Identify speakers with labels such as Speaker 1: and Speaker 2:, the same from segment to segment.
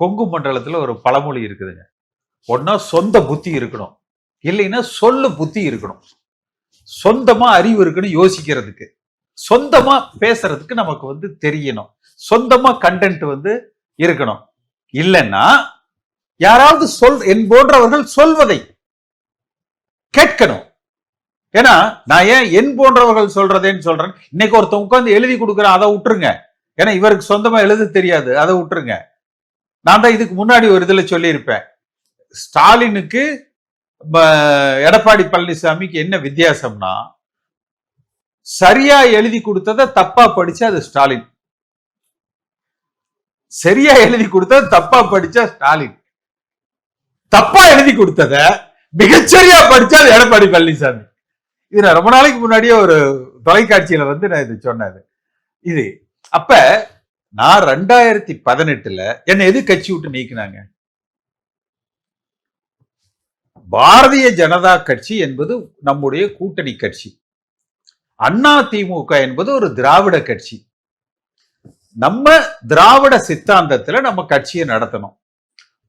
Speaker 1: கொங்கு மண்டலத்துல ஒரு பழமொழி இருக்குதுங்க. ஒன்னா சொந்த புத்தி இருக்கணும், இல்லைன்னா சொல்லு புத்தி இருக்கணும். சொந்தமா அறிவு இருக்கணும் யோசிக்கிறதுக்கு, சொந்தமா பேசுறதுக்கு நமக்கு தெரியணும், சொந்தமா கண்டென்ட் இருக்கணும். இல்லைன்னா யாராவது என் போன்றவர்கள் சொல்வதை கேட்கணும். ஏன்னா நான் ஏன் என் போன்றவர்கள் சொல்றதேன்னு சொல்றேன். இன்னைக்கு ஒருத்தன் உட்கார்ந்து எழுதி கொடுக்குறான், அதை விட்டுருங்க. ஏன்னா இவருக்கு சொந்தமா எழுத தெரியாது, அதை விட்டுருங்க. நான் தான் இதுக்கு முன்னாடி ஒரு இதுல சொல்லியிருப்பேன், ஸ்டாலினுக்கு எடப்பாடி பழனிசாமிக்கு என்ன வித்தியாசம்னா, சரியா எழுதி கொடுத்ததை தப்பா படிச்சா அது ஸ்டாலின், சரியா எழுதி கொடுத்தது தப்பா படிச்சா ஸ்டாலின், தப்பா எழுதி கொடுத்தத மிகச்சரியா படிச்சா அது எடப்பாடி பழனிசாமி. இது நான் ரொம்ப நாளைக்கு முன்னாடியே ஒரு தொலைக்காட்சியில நான் இது சொன்னது. இது அப்ப நான் 2018 என்ன எது கட்சி விட்டு நீக்கினாங்க? பாரதிய ஜனதா கட்சி என்பது நம்முடைய கூட்டணி கட்சி, அண்ணா திமுக என்பது ஒரு திராவிட கட்சி. நம்ம திராவிட சித்தாந்தத்துல நம்ம கட்சியை நடத்தணும்.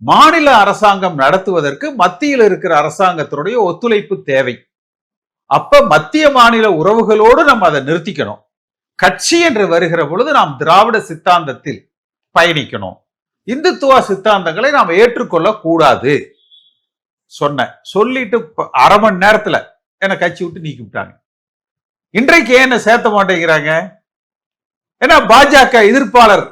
Speaker 1: மாநில அரசாங்கம் நடத்துவதற்கு மத்தியில் இருக்கிற அரசாங்கத்தினுடைய ஒத்துழைப்பு தேவை. அப்ப மத்திய மாநில உறவுகளோடு நம்ம அதை நிறுத்திக்கணும். கட்சி என்று வருகிற பொழுது நாம் திராவிட சித்தாந்தத்தில் பயணிக்கணும், இந்துத்துவ சித்தாந்தங்களை நாம் ஏற்றுக்கொள்ள கூடாது சொன்ன சொல்லிட்டு அரை மணி நேரத்துல என்ன கட்சி விட்டு நீக்கி விட்டாங்க. இன்றைக்கு ஏன் சேர்த்த மாட்டேங்கிறாங்க? ஏன்னா பாஜக எதிர்ப்பாளர்.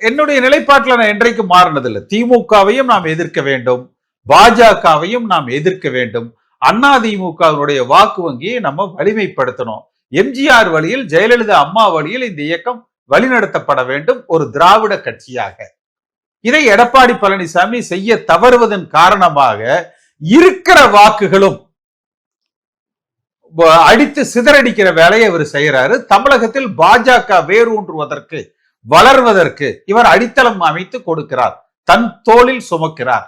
Speaker 1: என்னுடைய நிலைப்பாட்டில் நான் என்றைக்கு மாறினதில்லை. திமுகவையும் நாம் எதிர்க்க வேண்டும், பாஜகவையும் நாம் எதிர்க்க வேண்டும். அதிமுகவினுடைய வாக்கு வங்கியை நம்ம வலிமைப்படுத்தணும். எம்ஜிஆர் வழியில், ஜெயலலிதா அம்மா வழியில் இந்த இயக்கம் வழிநடத்தப்பட வேண்டும் ஒரு திராவிட கட்சியாக. இதை எடப்பாடி பழனிசாமி செய்ய தவறுவதன் காரணமாக இருக்கிற வாக்குகளும் அடித்து சிதறடிக்கிற வேலையை இவர் செய்யறாரு. தமிழகத்தில் பாஜக வேரூன்றுவதற்கு, வளர்வதற்கு இவர் அடித்தளம் அமைத்து கொடுக்கிறார், தன் தோளில் சுமக்கிறார்.